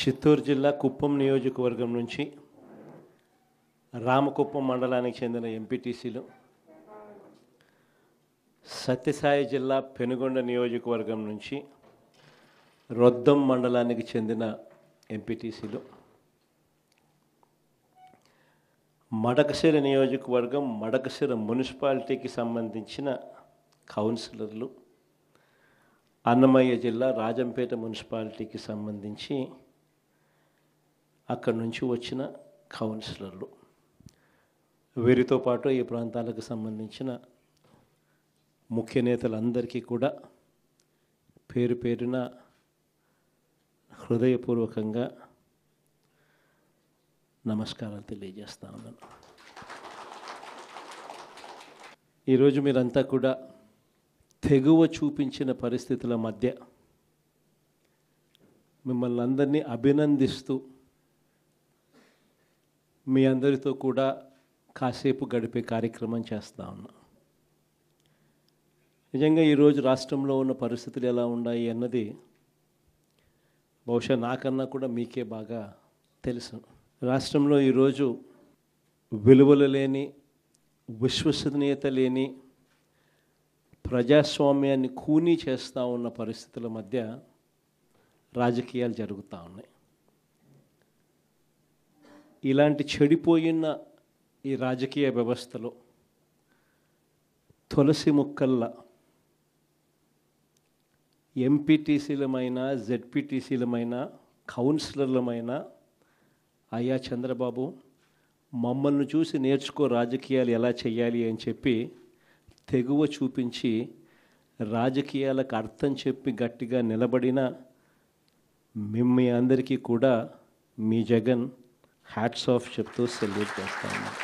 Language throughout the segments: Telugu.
చిత్తూరు జిల్లా కుప్పం నియోజకవర్గం నుంచి రామకుప్పం మండలానికి చెందిన ఎంపీటీసీలు, సత్యసాయి జిల్లా పెనుగొండ నియోజకవర్గం నుంచి రొద్దం మండలానికి చెందిన ఎంపీటీసీలు, మడకశిర నియోజకవర్గం మడకశిర మున్సిపాలిటీకి సంబంధించిన కౌన్సిలర్లు, అన్నమయ్య జిల్లా రాజంపేట మున్సిపాలిటీకి సంబంధించి అక్కడి నుంచి వచ్చిన కౌన్సిలర్లు, వీరితో పాటు ఈ ప్రాంతాలకు సంబంధించిన ముఖ్య నేతలందరికీ కూడా పేరు పేరున హృదయపూర్వకంగా నమస్కారాలు తెలియజేస్తా ఉన్నాను. ఈరోజు మీరంతా కూడా తెగువ చూపించిన పరిస్థితుల మధ్య మిమ్మల్ని అందరినీ అభినందిస్తూ మీ అందరితో కూడా కాసేపు గడిపే కార్యక్రమం చేస్తూ ఉన్నాం. నిజంగా ఈరోజు రాష్ట్రంలో ఉన్న పరిస్థితులు ఎలా ఉన్నాయి అన్నది బహుశా నాకన్నా కూడా మీకే బాగా తెలుసు. రాష్ట్రంలో ఈరోజు విలువలు లేని, విశ్వసనీయత లేని, ప్రజాస్వామ్యాన్ని కూనీ చేస్తూ ఉన్న పరిస్థితుల మధ్య రాజకీయాలు జరుగుతూ ఉన్నాయి. ఇలాంటి చెడిపోయిన ఈ రాజకీయ వ్యవస్థలో తులసి ముక్కల్లా ఎంపీటీసీలమైన, జెడ్పీటీసీలమైన, కౌన్సిలర్లమైన అయ్యా చంద్రబాబు మమ్మల్ని చూసి నేర్చుకో రాజకీయాలు ఎలా చేయాలి అని చెప్పి తెగువ చూపించి రాజకీయాలకు అర్థం చెప్పి గట్టిగా నిలబడిన మీ అందరికీ కూడా మీ జగన్ హ్యాట్స్ ఆఫ్ చెప్తూ సెల్యూట్ చేస్తా ఉన్నాను.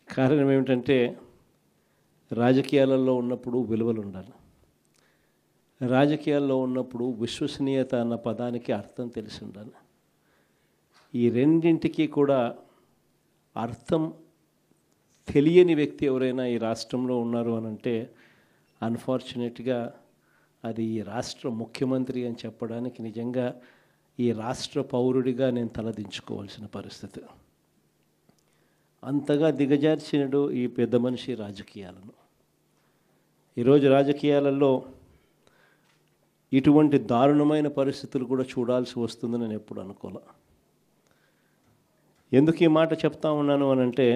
కారణం ఏమిటంటే రాజకీయాలలో ఉన్నప్పుడు విలువలు ఉండాలి. రాజకీయాల్లో ఉన్నప్పుడు విశ్వసనీయత అన్న పదానికి అర్థం తెలిసి ఉండాలి. ఈ రెండింటికి కూడా అర్థం తెలియని వ్యక్తి ఎవరైనా ఈ రాష్ట్రంలో ఉన్నారు అని అంటే అన్ఫార్చునేట్గా అది ఈ రాష్ట్ర ముఖ్యమంత్రి అని చెప్పడానికి నిజంగా ఈ రాష్ట్ర పౌరుడిగా నేను తలదించుకోవాల్సిన పరిస్థితి. అంతగా దిగజార్చినడు ఈ పెద్ద మనిషి రాజకీయాలను. ఈరోజు రాజకీయాలలో ఇటువంటి దారుణమైన పరిస్థితులు కూడా చూడాల్సి వస్తుందని నేను ఎప్పుడు అనుకోలే. ఎందుకు ఈ మాట చెప్తా ఉన్నాను అని అంటే,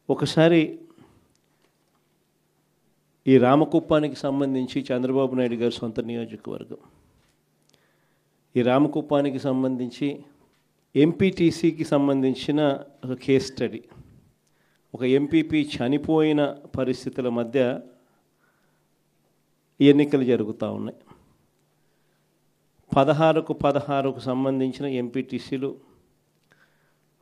ఒకసారి ఈ రామకుప్పానికి సంబంధించి చంద్రబాబు నాయుడు గారి సొంత నియోజకవర్గం, ఈ రామకుప్పానికి సంబంధించి ఎంపీటీసీకి సంబంధించిన ఒక కేస్ స్టడీ, ఒక ఎంపీపీ చనిపోయిన పరిస్థితుల మధ్య ఎన్నికలు జరుగుతూ ఉన్నాయి. 16కు సంబంధించిన ఎంపీటీసీలు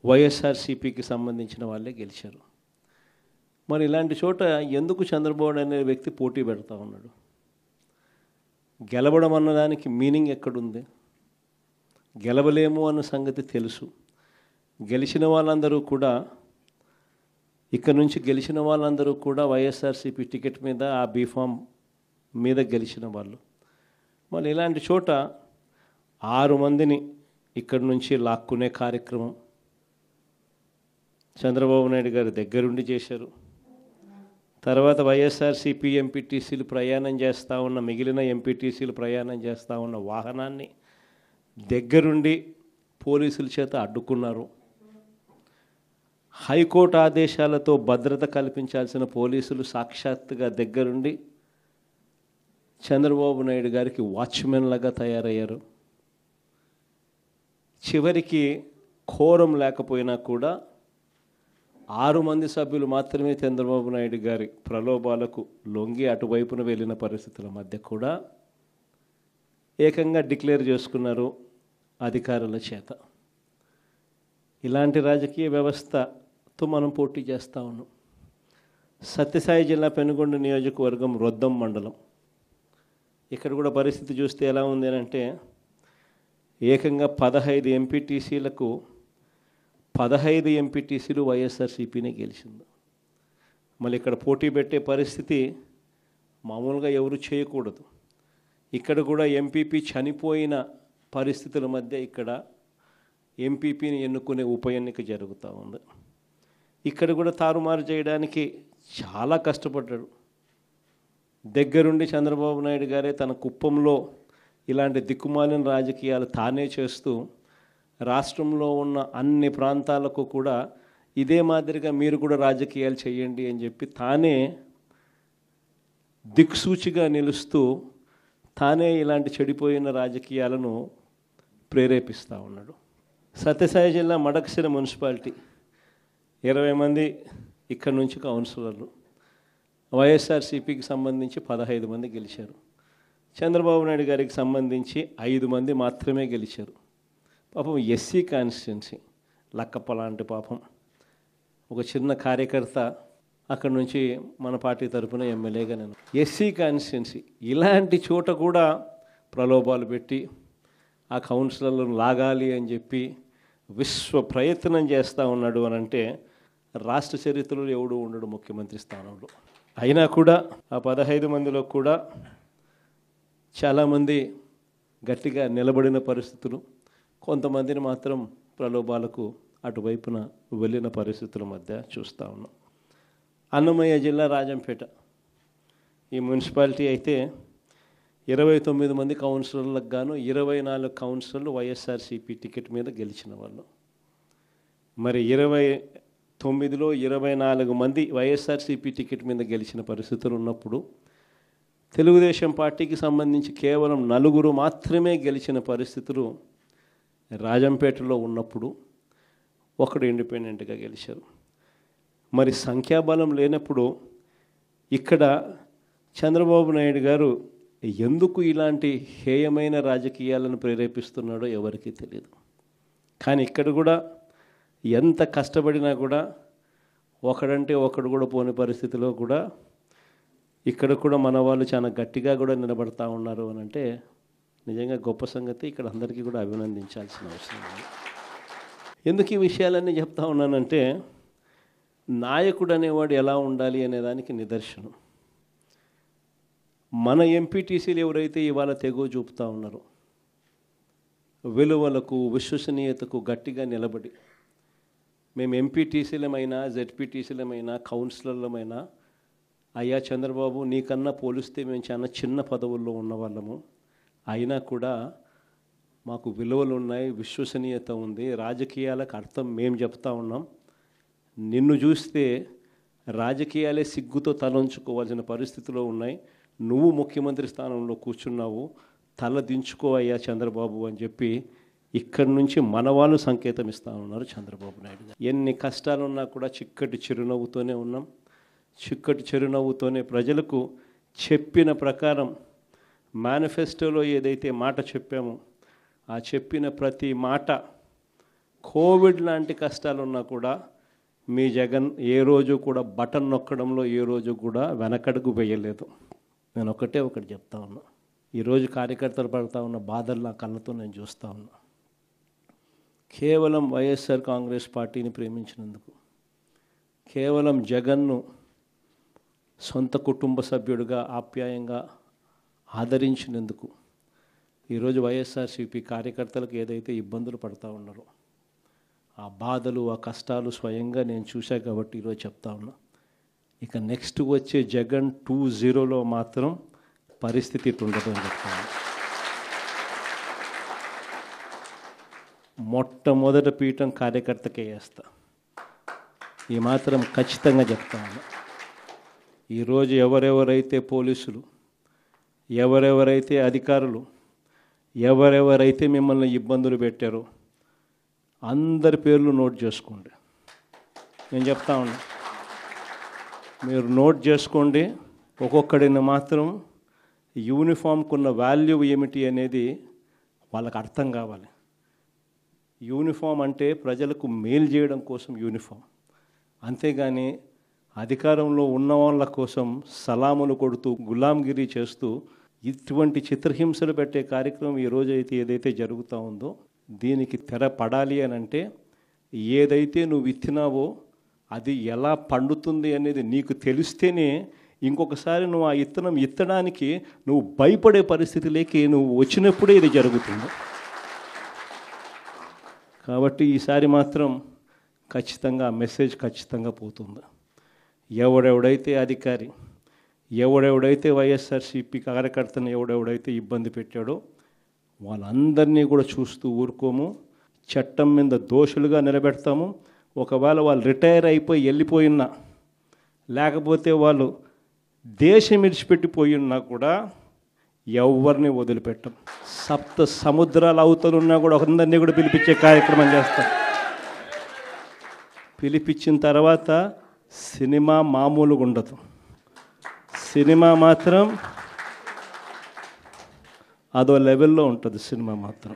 వైఎస్ఆర్సీపీకి సంబంధించిన వాళ్ళే గెలిచారు. మరి ఇలాంటి చోట ఎందుకు చంద్రబాబు అనే వ్యక్తి పోటీ పెడతా ఉన్నాడు? గెలవడం అన్నదానికి మీనింగ్ ఎక్కడుంది? గెలవలేము అన్న సంగతి తెలుసు. గెలిచిన వాళ్ళందరూ కూడా, ఇక్కడ నుంచి గెలిచిన వాళ్ళందరూ కూడా వైఎస్ఆర్సీపీ టికెట్ మీద, ఆ బీఫామ్ మీద గెలిచిన వాళ్ళు. మరి ఇలాంటి చోట 6 మందిని ఇక్కడి నుంచి లాక్కునే కార్యక్రమం చంద్రబాబు నాయుడు గారి దగ్గరుండి చేశారు. తర్వాత వైఎస్ఆర్సీపీ ఎంపీటీసీలు ప్రయాణం చేస్తూ ఉన్న, మిగిలిన ఎంపీటీసీలు ప్రయాణం చేస్తూ ఉన్న వాహనాన్ని దగ్గరుండి పోలీసుల చేత అడ్డుకున్నారు. హైకోర్టు ఆదేశాలతో భద్రత కల్పించాల్సిన పోలీసులు సాక్షాత్తుగా దగ్గరుండి చంద్రబాబు నాయుడు గారికి వాచ్మెన్ లాగా తయారయ్యారు. చివరికి కోరం లేకపోయినా కూడా 6 మంది సభ్యులు మాత్రమే చంద్రబాబు నాయుడు గారి ప్రలోభాలకు లొంగి అటువైపున వెళ్ళిన పరిస్థితుల మధ్య కూడా ఏకంగా డిక్లేర్ చేసుకున్నారు అధికారుల చేత. ఇలాంటి రాజకీయ వ్యవస్థతో మనం పోటీ చేస్తూ ఉన్నాం. సత్యసాయి జిల్లా పెనుగొండ నియోజకవర్గం రొద్దం మండలం, ఇక్కడ కూడా పరిస్థితి చూస్తే ఎలా ఉంది అని అంటే, ఏకంగా 15 ఎంపీటీసీలకు 15 ఎంపీటీసీలు వైఎస్ఆర్సీపీనే గెలిచింది. మళ్ళీ ఇక్కడ పోటీ పెట్టే పరిస్థితి మామూలుగా ఎవరు చేయకూడదు. ఇక్కడ కూడా ఎంపీపీ చనిపోయిన పరిస్థితుల మధ్య ఇక్కడ ఎంపీపీని ఎన్నుకునే ఉప ఎన్నిక జరుగుతూ ఉంది. ఇక్కడ కూడా తారుమారు చేయడానికి చాలా కష్టపడ్డాడు. దగ్గరుండి చంద్రబాబు నాయుడు గారే తన కుప్పంలో ఇలాంటి దిక్కుమాలిన రాజకీయాలు తానే చేస్తూ రాష్ట్రంలో ఉన్న అన్ని ప్రాంతాలకు కూడా ఇదే మాదిరిగా మీరు కూడా రాజకీయాలు చేయండి అని చెప్పి తానే దిక్సూచిగా నిలుస్తూ తానే ఇలాంటి చెడిపోయిన రాజకీయాలను ప్రేరేపిస్తూ ఉన్నాడు. సత్యసాయి జిల్లా మడకశిర మున్సిపాలిటీ 20 మంది ఇక్కడ నుంచి కౌన్సిలర్లు, వైఎస్ఆర్సీపీకి సంబంధించి 15 మంది గెలిచారు. చంద్రబాబు నాయుడు గారికి సంబంధించి 5 మంది మాత్రమే గెలిచారు. పాపం ఎస్సీ కాన్స్టిట్యున్సీ లక్కప్ప లాంటి పాపం ఒక చిన్న కార్యకర్త అక్కడ నుంచి మన పార్టీ తరఫున ఎమ్మెల్యేగా నేను ఎస్సీ కాన్స్టిట్యున్సీ ఇలాంటి చోట కూడా ప్రలోభాలు పెట్టి ఆ కౌన్సిలర్లను లాగాలి అని చెప్పి విశ్వ ప్రయత్నం చేస్తూ ఉన్నాడు అని అంటే రాష్ట్ర చరిత్రలో ఎవడు ఉండడు ముఖ్యమంత్రి స్థానంలో. అయినా కూడా ఆ 15 మందిలో కూడా చాలామంది గట్టిగా నిలబడిన పరిస్థితులు, కొంతమందిని మాత్రం ప్రలోభాలకు అటువైపున వెళ్ళిన పరిస్థితుల మధ్య చూస్తూ ఉన్నాం. అన్నమయ్య జిల్లా రాజంపేట ఈ మున్సిపాలిటీ అయితే 29 మంది కౌన్సిలర్లకు గాను 24 కౌన్సిలర్లు వైఎస్ఆర్సీపీ టికెట్ మీద గెలిచిన వాళ్ళు. మరి 29లో 24 మంది వైఎస్ఆర్సీపీ టికెట్ మీద గెలిచిన పరిస్థితులు ఉన్నప్పుడు తెలుగుదేశం పార్టీకి సంబంధించి కేవలం 4 మాత్రమే గెలిచిన పరిస్థితులు రాజంపేటలో ఉన్నప్పుడు ఒకడు ఇండిపెండెంట్గా గెలిచారు. మరి సంఖ్యాబలం లేనప్పుడు ఇక్కడ చంద్రబాబు నాయుడు గారు ఎందుకు ఇలాంటి హేయమైన రాజకీయాలను ప్రేరేపిస్తున్నాడో ఎవరికీ తెలియదు. కానీ ఇక్కడ కూడా ఎంత కష్టపడినా కూడా ఒకడంటే ఒకడు కూడా పోని పరిస్థితిలో కూడా ఇక్కడ కూడా మన వాళ్ళు చాలా గట్టిగా కూడా నిలబడతా ఉన్నారు అని అంటే నిజంగా గొప్ప సంగతి. ఇక్కడ అందరికీ కూడా అభినందించాల్సిన అవసరం ఉంది. ఎందుకు ఈ విషయాలన్నీ చెప్తా ఉన్నానంటే నాయకుడు అనేవాడు ఎలా ఉండాలి అనేదానికి నిదర్శనం. మన ఎంపీటీసీలు ఎవరైతే ఇవాళ తెగో చూపుతూ ఉన్నారో విలువలకు విశ్వసనీయతకు గట్టిగా నిలబడి మేము ఎంపీటీసీలమైనా జెడ్పీటీసీలమైనా కౌన్సిలర్లమైనా అయ్యా చంద్రబాబు నీకన్నా పోలిస్తే మేము చాలా చిన్న పదవుల్లో ఉన్నవాళ్ళము, అయినా కూడా మాకు విలువలు ఉన్నాయి, విశ్వసనీయత ఉంది, రాజకీయాలకు అర్థం మేము చెప్తా ఉన్నాం, నిన్ను చూస్తే రాజకీయాలే సిగ్గుతో తలంచుకోవాల్సిన పరిస్థితిలో ఉన్నాయి, నువ్వు ముఖ్యమంత్రి స్థానంలో కూర్చున్నావు, తల దించుకో అయ్యా చంద్రబాబు అని చెప్పి ఇక్కడి నుంచి మన వాళ్ళు సంకేతం ఇస్తూ ఉన్నారు చంద్రబాబు నాయుడు గారు. ఎన్ని కష్టాలున్నా కూడా చిక్కటి చిరునవ్వుతోనే ఉన్నాం. చిక్కటి చిరునవ్వుతోనే ప్రజలకు చెప్పిన ప్రకారం మేనిఫెస్టోలో ఏదైతే మాట చెప్పామో ఆ చెప్పిన ప్రతి మాట కోవిడ్ లాంటి కష్టాలున్నా కూడా మీ జగన్ ఏ రోజు కూడా బటన్ నొక్కడంలో ఏ రోజు కూడా వెనకడుగు వేయలేదు. నేను ఒకటి చెప్తా ఉన్నా, ఈరోజు కార్యకర్తలు పడుతూ ఉన్న బాధలు నా కళ్ళతో నేను చూస్తూ ఉన్నా. కేవలం వైఎస్ఆర్ కాంగ్రెస్ పార్టీని ప్రేమించినందుకు, కేవలం జగన్ను సొంత కుటుంబ సభ్యుడిగా ఆప్యాయంగా ఆదరించినందుకు ఈరోజు వైఎస్ఆర్సీపీ కార్యకర్తలకు ఏదైతే ఇబ్బందులు పడుతూ ఉన్నారో ఆ బాధలు ఆ కష్టాలు స్వయంగా నేను చూశా కాబట్టి ఈరోజు చెప్తా ఉన్నా. ఇక నెక్స్ట్ వచ్చే జగన్ 2.0లో మాత్రం పరిస్థితి ఇటు ఉండదు అని చెప్తాను. మొట్టమొదటి పీఠం కార్యకర్తకే వేస్తా, ఈ మాత్రం ఖచ్చితంగా చెప్తాను. ఈరోజు ఎవరెవరైతే పోలీసులు, ఎవరెవరైతే అధికారులు, ఎవరెవరైతే మిమ్మల్ని ఇబ్బందులు పెట్టారో అందరి పేర్లు నోట్ చేసుకోండి. నేను చెప్తా ఉన్నా, మీరు నోట్ చేసుకోండి. ఒక్కొక్కడిని మాత్రం యూనిఫామ్కున్న వాల్యూ ఏమిటి అనేది వాళ్ళకి అర్థం కావాలి. యూనిఫామ్ అంటే ప్రజలకు మేలు చేయడం కోసం యూనిఫామ్, అంతేగాని అధికారంలో ఉన్న వాళ్ళ కోసం సలాములు కొడుతూ గులాంగిరి చేస్తూ ఇటువంటి చిత్రహింసలు పెట్టే కార్యక్రమం ఈరోజు అయితే ఏదైతే జరుగుతూ ఉందో దీనికి తెర పడాలి అని అంటే ఏదైతే నువ్వు విత్తినావో అది ఎలా పండుతుంది అనేది నీకు తెలిస్తేనే ఇంకొకసారి నువ్వు ఆ విత్తనం ఎత్తడానికి నువ్వు భయపడే పరిస్థితిలోకి నువ్వు వచ్చినప్పుడే ఇది జరుగుతుంది. కాబట్టి ఈసారి మాత్రం ఖచ్చితంగా మెసేజ్ ఖచ్చితంగా పోతుంది. ఎవడెవడైతే అధికారి, ఎవడెవడైతే వైఎస్ఆర్సీపీ కార్యకర్తను ఎవడెవడైతే ఇబ్బంది పెట్టాడో వాళ్ళందరినీ కూడా చూస్తూ ఊరుకోము. చట్టం మీద దోషులుగా నిలబెడతాము. ఒకవేళ వాళ్ళు రిటైర్ అయిపోయి వెళ్ళిపోయినా, లేకపోతే వాళ్ళు దేశం విడిచిపెట్టిపోయి ఉన్నా కూడా ఎవరిని వదిలిపెట్టం. సప్త సముద్రాల అవతలున్నా కూడా అందరినీ కూడా పిలిపించే కార్యక్రమం చేస్తాం. పిలిపించిన తర్వాత సినిమా మామూలుగా ఉండదు. సినిమా మాత్రం అదో లెవెల్లో ఉంటుంది. సినిమా మాత్రం